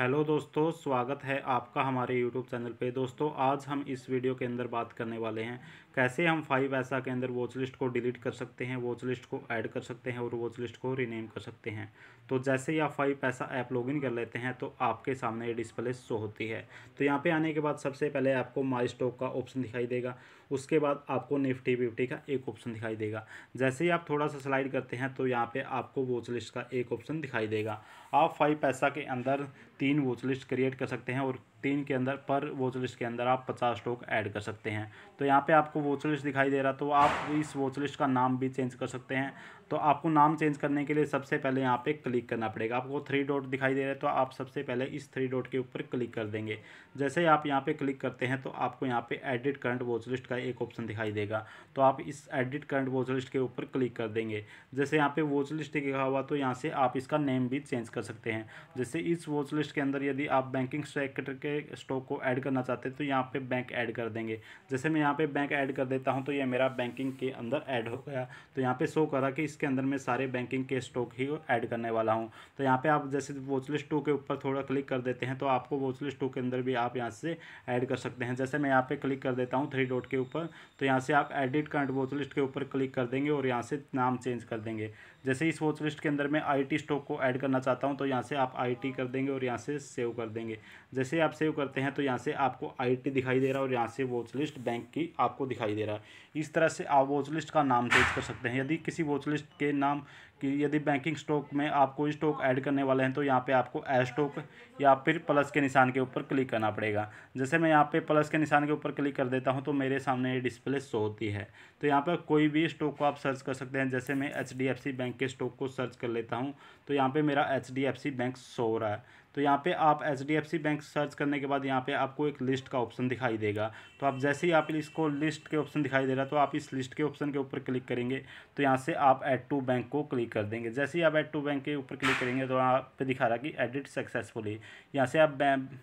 Hello दोस्तों, स्वागत है आपका हमारे यूट्यूब चैनल पे। दोस्तों, आज हम इस वीडियो के अंदर बात करने वाले हैं कैसे हम 5पैसा के अंदर वॉच लिस्ट को डिलीट कर सकते हैं, वॉच लिस्ट को ऐड कर सकते हैं और वॉच लिस्ट को रीनेम कर सकते हैं। तो जैसे ही आप 5पैसा ऐप लॉगिन कर लेते हैं तो आपके सामने ये डिस्प्ले शो होती है। तो यहाँ पे आने के बाद सबसे पहले आपको माई स्टॉक का ऑप्शन दिखाई देगा, उसके बाद आपको निफ्टी फिफ्टी का एक ऑप्शन दिखाई देगा। जैसे ही आप थोड़ा सा स्लाइड करते हैं तो यहाँ पे आपको वॉच लिस्ट का एक ऑप्शन दिखाई देगा। आप 5पैसा के अंदर 3 वॉच लिस्ट क्रिएट कर सकते हैं और 3 के अंदर पर वॉच लिस्ट के अंदर आप 50 स्टॉक ऐड कर सकते हैं। तो यहाँ पे आपको वॉच लिस्ट दिखाई दे रहा, तो आप इस वॉच लिस्ट का नाम भी चेंज कर सकते हैं। तो आपको नाम चेंज करने के लिए सबसे पहले यहाँ पे क्लिक करना पड़ेगा। आपको 3 डॉट दिखाई दे रहा है तो आप सबसे पहले इस 3 डॉट के ऊपर क्लिक कर देंगे। जैसे ही आप यहाँ पे क्लिक करते हैं तो आपको यहाँ पे एडिट करंट वॉच लिस्ट का एक ऑप्शन दिखाई देगा। तो आप इस एडिट करंट वॉच लिस्ट के ऊपर क्लिक कर देंगे। जैसे यहाँ पे वॉच लिस्ट लिखा हुआ तो यहाँ से आप इसका नेम भी चेंज कर सकते हैं। जैसे इस वॉच लिस्ट के अंदर यदि आप बैंकिंग सेक्टर के स्टॉक को ऐड करना चाहते हैं तो यहाँ पे बैंक ऐड कर देंगे। जैसे मैं यहाँ पे बैंक ऐड कर देता हूँ तो ये मेरा बैंकिंग के अंदर ऐड हो गया। तो यहाँ पे शो करा कि इसके अंदर मैं सारे बैंकिंग के स्टॉक ही ऐड करने वाला हूँ। तो यहाँ पे आप जैसे वॉच लिस्ट 2 के ऊपर थोड़ा क्लिक कर देते हैं तो आपको वॉच लिस्ट 2 के अंदर भी आप यहाँ से ऐड कर सकते हैं। जैसे मैं यहाँ पे क्लिक कर देता हूँ 3 डॉट के ऊपर, तो यहाँ से आप एडिट करंट वॉच लिस्ट के ऊपर क्लिक कर देंगे और यहाँ से नाम चेंज कर देंगे। जैसे इस वॉच लिस्ट के अंदर मैं आईटी स्टॉक को ऐड करना चाहता हूँ तो यहाँ से आप आईटी कर देंगे और यहाँ से सेव कर देंगे। जैसे आप सेव करते हैं तो यहाँ से आपको आईटी दिखाई दे रहा है और यहाँ से वॉच लिस्ट बैंक की आपको दिखाई दे रहा है। इस तरह से आप वॉच लिस्ट का नाम चेंज कर सकते हैं। यदि किसी वॉच लिस्ट के नाम कि यदि बैंकिंग स्टॉक में आप कोई स्टॉक ऐड करने वाले हैं तो यहाँ पे आपको ऐड स्टॉक या फिर प्लस के निशान के ऊपर क्लिक करना पड़ेगा। जैसे मैं यहाँ पे प्लस के निशान के ऊपर क्लिक कर देता हूँ तो मेरे सामने ये डिस्प्ले शो होती है। तो यहाँ पर कोई भी स्टॉक को आप सर्च कर सकते हैं। जैसे मैं HDFC बैंक के स्टॉक को सर्च कर लेता हूँ तो यहाँ पे मेरा HDFC बैंक शो हो रहा है। तो यहाँ पे आप HDFC बैंक सर्च करने के बाद यहाँ पे आपको एक लिस्ट का ऑप्शन दिखाई देगा। तो आप जैसे ही आप इसको लिस्ट के ऑप्शन दिखाई दे रहा तो आप इस लिस्ट के ऑप्शन के ऊपर क्लिक करेंगे तो यहाँ से आप ऐड टू बैंक को क्लिक कर देंगे। जैसे ही आप ऐड टू बैंक के ऊपर क्लिक करेंगे तो आप पे दिखा रहा कि एडिट सक्सेसफुली। यहाँ से आप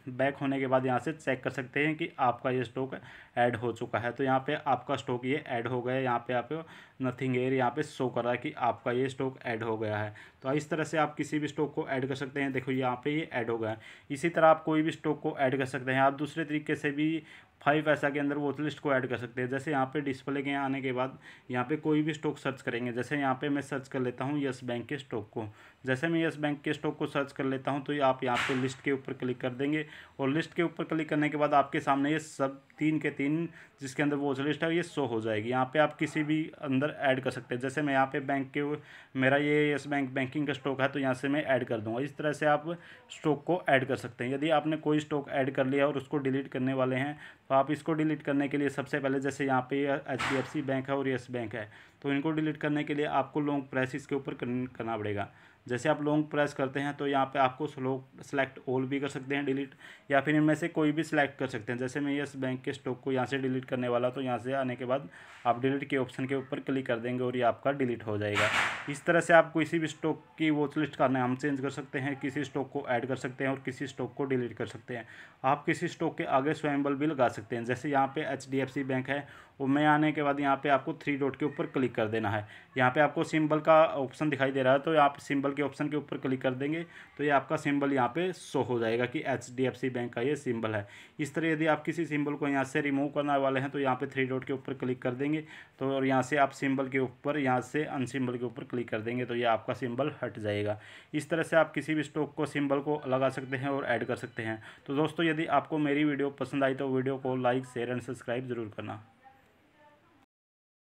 बैक होने के बाद यहाँ से चेक कर सकते हैं कि आपका ये स्टॉक ऐड हो चुका है। तो यहाँ पे आपका स्टॉक ये ऐड हो गया है। यहाँ पे आप नथिंग एयर यहाँ पे शो कर रहा है कि आपका ये स्टॉक ऐड हो गया है। तो इस तरह से आप किसी भी स्टॉक को ऐड कर सकते हैं। देखो यहाँ पे ये ऐड हो गया है। इसी तरह आप कोई भी स्टॉक को ऐड कर सकते हैं। आप दूसरे तरीके से भी 5पैसा के अंदर वॉच लिस्ट को ऐड कर सकते हैं। जैसे यहाँ पे डिस्प्ले के आने के बाद यहाँ पे कोई भी स्टॉक सर्च करेंगे। जैसे यहाँ पे मैं सर्च कर लेता हूँ यस बैंक के स्टॉक को। जैसे मैं यस बैंक के स्टॉक को सर्च कर लेता हूँ तो आप यहाँ पे लिस्ट के ऊपर क्लिक कर देंगे और लिस्ट के ऊपर क्लिक करने के बाद आपके सामने ये सब 3 के 3 जिसके अंदर वॉच लिस्ट है ये शो हो जाएगी। यहाँ पे आप किसी भी अंदर ऐड कर सकते हैं। जैसे मैं यहाँ पे बैंक के मेरा ये यस बैंक बैंकिंग का स्टॉक है तो यहाँ से मैं ऐड कर दूँगा। इस तरह से आप स्टॉक को ऐड कर सकते हैं। यदि आपने कोई स्टॉक ऐड कर लिया और उसको डिलीट करने वाले हैं तो आप इसको डिलीट करने के लिए सबसे पहले जैसे यहाँ पे HDFC बैंक है और यस बैंक है तो इनको डिलीट करने के लिए आपको लॉन्ग प्रेस इसके ऊपर करना पड़ेगा। जैसे आप लॉन्ग प्रेस करते हैं तो यहाँ पे आपको सेलेक्ट ऑल भी कर सकते हैं डिलीट, या फिर इनमें से कोई भी सिलेक्ट कर सकते हैं। जैसे मैं यस बैंक के स्टॉक को यहाँ से डिलीट करने वाला तो यहाँ से आने के बाद आप डिलीट के ऑप्शन के ऊपर क्लिक कर देंगे और ये आपका डिलीट हो जाएगा। इस तरह से आप किसी भी स्टॉक की वॉच लिस्ट का नाम चेंज कर सकते हैं, किसी स्टॉक को ऐड कर सकते हैं और किसी स्टॉक को डिलीट कर सकते हैं। आप किसी स्टॉक के आगे स्वयंबल भी लगा सकते हैं। जैसे यहाँ पे HDFC बैंक है और मैं आने के बाद यहाँ पे आपको 3 डॉट के ऊपर क्लिक कर देना है। यहाँ पे आपको सिंबल का ऑप्शन दिखाई दे रहा है तो आप सिंबल के ऑप्शन के ऊपर क्लिक कर देंगे तो ये आपका सिंबल यहाँ पे शो हो जाएगा कि HDFC बैंक का ये सिंबल है। इस तरह यदि आप किसी सिंबल को यहाँ से रिमूव करने वाले हैं तो यहाँ पे 3 डॉट के ऊपर क्लिक कर देंगे तो और यहाँ से आप सिंबल के ऊपर यहाँ से अनसिंबल के ऊपर क्लिक कर देंगे तो ये आपका सिंबल हट जाएगा। इस तरह से आप किसी भी स्टॉक को सिंबल को लगा सकते हैं और ऐड कर सकते हैं। तो दोस्तों, यदि आपको मेरी वीडियो पसंद आई तो वीडियो को लाइक शेयर एंड सब्सक्राइब जरूर करना।